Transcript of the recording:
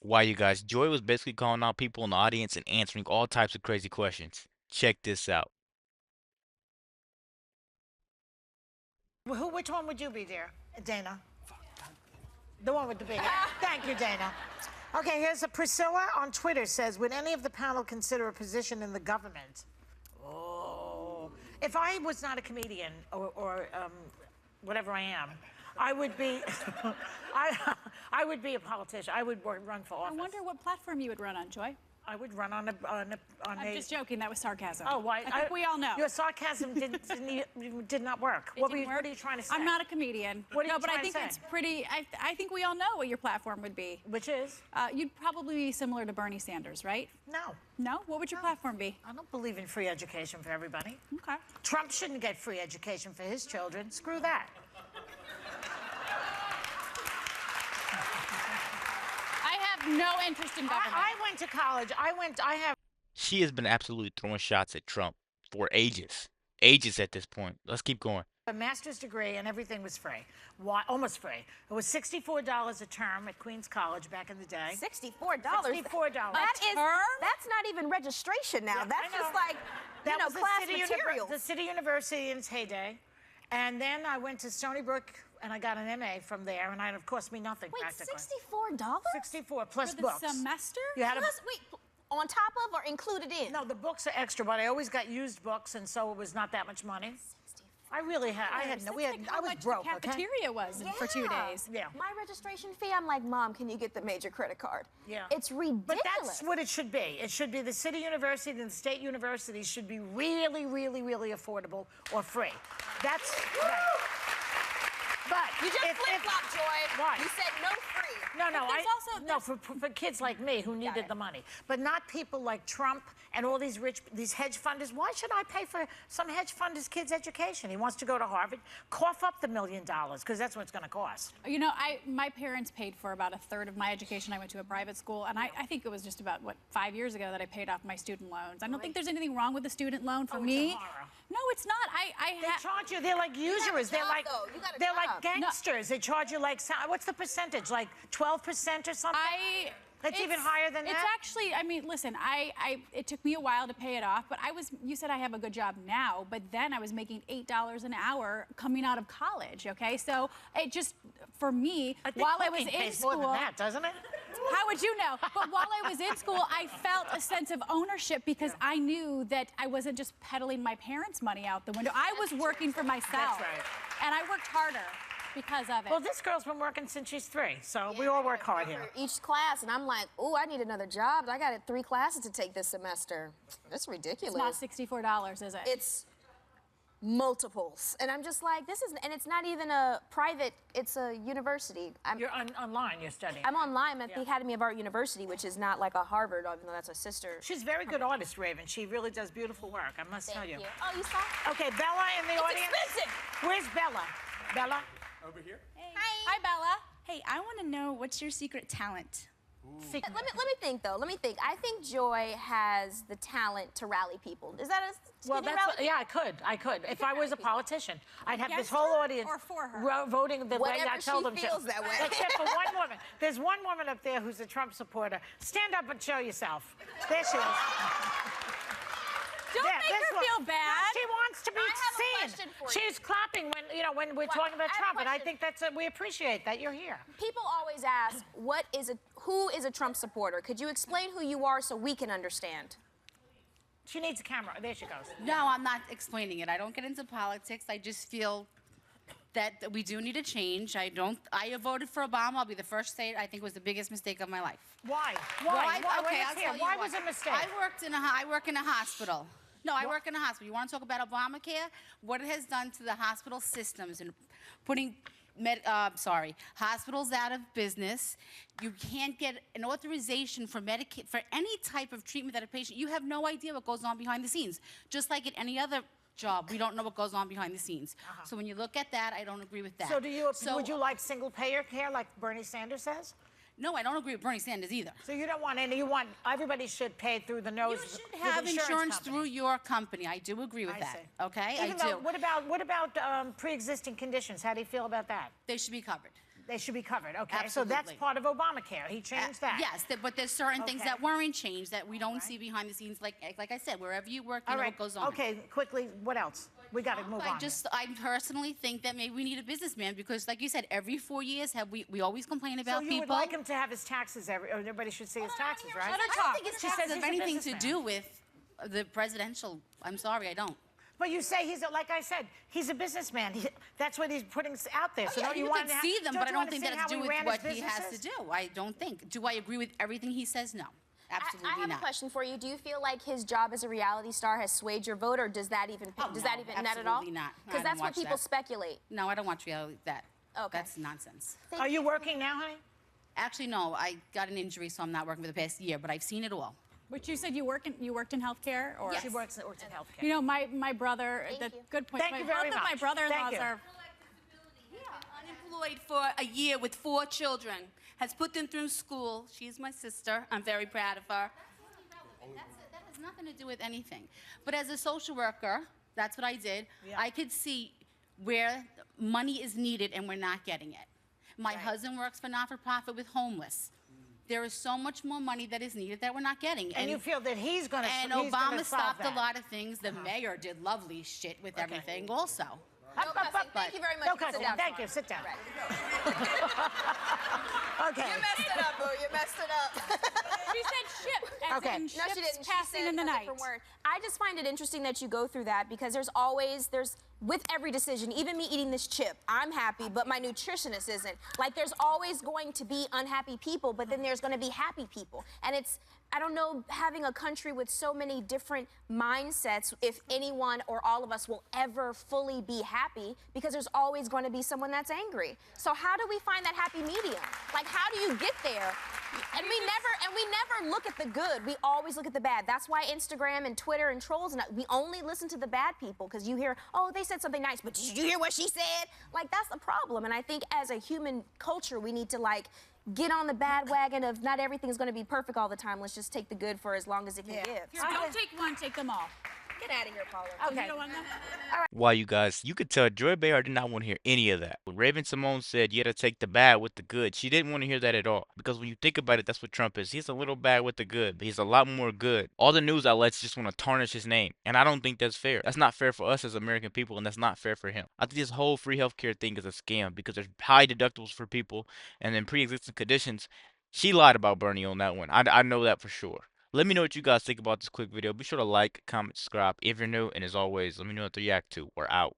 Why, you guys? Joy was basically calling out people in the audience and answering all types of crazy questions. Check this out. Which one would you be, dear? Dana. The one with the big. Thank you, Dana. Okay, here's a Priscilla on Twitter says, would any of the panel consider a position in the government? Oh, if I was not a comedian or whatever I am, I would be. I would be a politician. I would run for office. I wonder what platform you would run on, Joy. I would run on I'm just joking. That was sarcasm. Oh, why? I think we all know. Your sarcasm did not work. What are you trying to say? I'm not a comedian. What are you no, but trying I think to say? it's pretty. I think we all know what your platform would be. Which is? You'd probably be similar to Bernie Sanders, right? No. No? What would your platform be? I don't believe in free education for everybody. Okay. Trump shouldn't get free education for his children. Screw that. I have no interest in government. I went to college. I have. She has been absolutely throwing shots at Trump for ages. Ages at this point. Let's keep going. A master's degree and everything was free. Why? Almost free. It was $64 a term at Queens College back in the day. $64. $64. That's not even registration now. Yeah, that's just like that was class the materials. the City University in its heyday. And then I went to Stony Brook and I got an MA from there, and it cost me nothing Wait, practically. $64? 64 plus For the books. semester? You had Wait, on top of or included in? No, the books are extra, but I always got used books, and so it was not that much money. I really had. I had no. We had. Like I how was much broke. the cafeteria was for 2 days. Yeah. My registration fee, I'm like, Mom, can you get the major credit card? Yeah. It's ridiculous. But that's what it should be. It should be the city university and the state universities should be really, really, really affordable or free. That's right. But You just flip-flopped, Joy. Why? You said no free. No, no, there's for kids like me who needed the money, but not people like Trump and all these hedge funders. Why should I pay for some hedge funder's kid's education? He wants to go to Harvard. Cough up the $1 million because that's what it's going to cost. You know, my parents paid for about a third of my education. I went to a private school, and I think it was just about, 5 years ago that I paid off my student loans. I don't think there's anything wrong with the student loan for me. It's a horror. No, it's not. They charge you. They're like usurers. They're like gangsters. They charge you like what's the percentage? Like 12% or something? That's even higher than that? It's actually, I mean, listen, it took me a while to pay it off, but you said I have a good job now, but then I was making $8 an hour coming out of college, okay? So it just, for me, while I was in school. More than that, doesn't it? How would you know? But while I was in school, I felt a sense of ownership because I knew that I wasn't just peddling my parents' money out the window. I was working for myself. That's right. And I worked harder because of it. Well, this girl's been working since she's 3, so we all work hard here. For each class, and I'm like, oh, I need another job. I got 3 classes to take this semester. That's ridiculous. It's not $64, is it? It's multiples. And I'm just like, and it's not even a private, it's a university. You're online, you're studying. I'm online at the Academy of Art University, which is not like a Harvard, even though that's a sister. She's a very good artist, Raven. She really does beautiful work, I must tell you. Thank you. Oh, you saw? Okay, Bella in the audience. Expensive. Where's Bella? Bella? Over here? Hey. Hi, Bella. Hey, I want to know what's your secret talent? Let me think, though. Let me think. I think Joy has the talent to rally people. Is that a... Well, I could. If I was a politician, I'd have this Against whole her audience or for her? voting the way Whatever I told she them feels to. that way. Except for one woman. There's one woman up there who's a Trump supporter. Stand up and show yourself. There she is. Don't make her feel bad. No, she wants to be I have a seen. question for you. She's clapping when we're talking about I have a Trump, and I question. think we appreciate that you're here. People always ask, who is a Trump supporter? Could you explain who you are so we can understand? She needs a camera. There she goes. No, I'm not explaining it. I don't get into politics. I just feel that we do need a change. I have voted for Obama. I'll be the first to say it. I think it was the biggest mistake of my life. Why? Why? Why? Okay, Let's I'll hear. tell you Why was it a mistake? I work in a hospital. No, I work in a hospital. You want to talk about Obamacare? What it has done to the hospital systems and putting hospitals out of business. You can't get an authorization for Medicaid for any type of treatment that a patient. You have no idea what goes on behind the scenes. Just like at any other job, we don't know what goes on behind the scenes. So when you look at that, I don't agree with that. So would you like single payer care like Bernie Sanders says? No, I don't agree with Bernie Sanders either. So you don't want any, you want everybody should pay through the nose. You should have insurance through your company. I do agree with that. See. Okay, What about pre-existing conditions? How do you feel about that? They should be covered. They should be covered. Okay, so that's Absolutely. part of Obamacare. He changed that. Yes, but there's certain things Okay. that weren't changed that we don't see behind the scenes. Like I said, wherever you work, you All know right. what goes on. Okay, quickly, what else? We got to move on. I personally think that maybe we need a businessman because, like you said, every 4 years we always complain about So you people. would like him to have his taxes or everybody should see his taxes, right? Let her I talk. don't think his She taxes says have he's a anything to businessman. do with the presidential. I'm sorry, I don't. But you say like I said, he's a businessman. That's what he's putting out there. So Yeah, don't you want could to see them, but I don't think that has to do with what he has to businesses? do. I don't think. Do I agree with everything he says? No, absolutely I have not. a question for you. Do you feel like his job as a reality star has swayed your vote, or does that even Oh, does no, that even not at all? absolutely not. I Because don't that's what watch people that. speculate. No, I don't watch reality. Okay. That's nonsense. Are you working now, honey? Actually, no. I got an injury, so I'm not working for the past year. But I've seen it all. But you said you worked in healthcare, or Yes. She works in healthcare. you know, my brother. Thank you. Good point. Thank you very Both of my much. brother-in-laws Thank you. are. Unemployed for a year with 4 children, has put them through school. She's my sister. I'm very proud of her. That has nothing to do with anything. But as a social worker, that's what I did. Yeah. I could see where money is needed and we're not getting it. My husband works for not-for-profit with homeless. There is so much more money that is needed that we're not getting. And you feel that he's going to And Obama stopped a lot of things. The mayor did lovely shit with everything also. No cussing. Thank you very much. No You can cussing. sit down, Thank Swan. you. Sit down. Right. Okay. You messed it up, boo. You messed it up. She said ship. As Okay. in No, ships she didn't. She passing said in the a night. different word. I just find it interesting that you go through that because there's with every decision, even me eating this chip, I'm happy, but my nutritionist isn't. Like there's always going to be unhappy people, but then there's going to be happy people. And I don't know, having a country with so many different mindsets, if anyone or all of us will ever fully be happy, because there's always going to be someone that's angry. So how do we find that happy medium? Like how do you get there? And we never look at the good. We always look at the bad. That's why Instagram and Twitter and trolls and we only listen to the bad people because you hear, oh, they said something nice, but did you hear what she said? Like that's the problem. And I think as a human culture, we need to get on the bandwagon of not everything's going to be perfect all the time. Let's just take the good for as long as it can give. Here, don't take one, take them all. Get out of here, Paula. Okay. You don't want them? Why, you guys, you could tell Joy Behar did not want to hear any of that. When Raven Simone said you had to take the bad with the good, she didn't want to hear that at all. Because when you think about it, that's what Trump is. He's a little bad with the good, but he's a lot more good. All the news outlets just want to tarnish his name. And I don't think that's fair. That's not fair for us as American people, and that's not fair for him. I think this whole free healthcare thing is a scam because there's high deductibles for people and then pre-existing conditions. She lied about Bernie on that one. I know that for sure. Let me know what you guys think about this quick video. Be sure to like, comment, subscribe if you're new. And as always, let me know what to react to. We're out.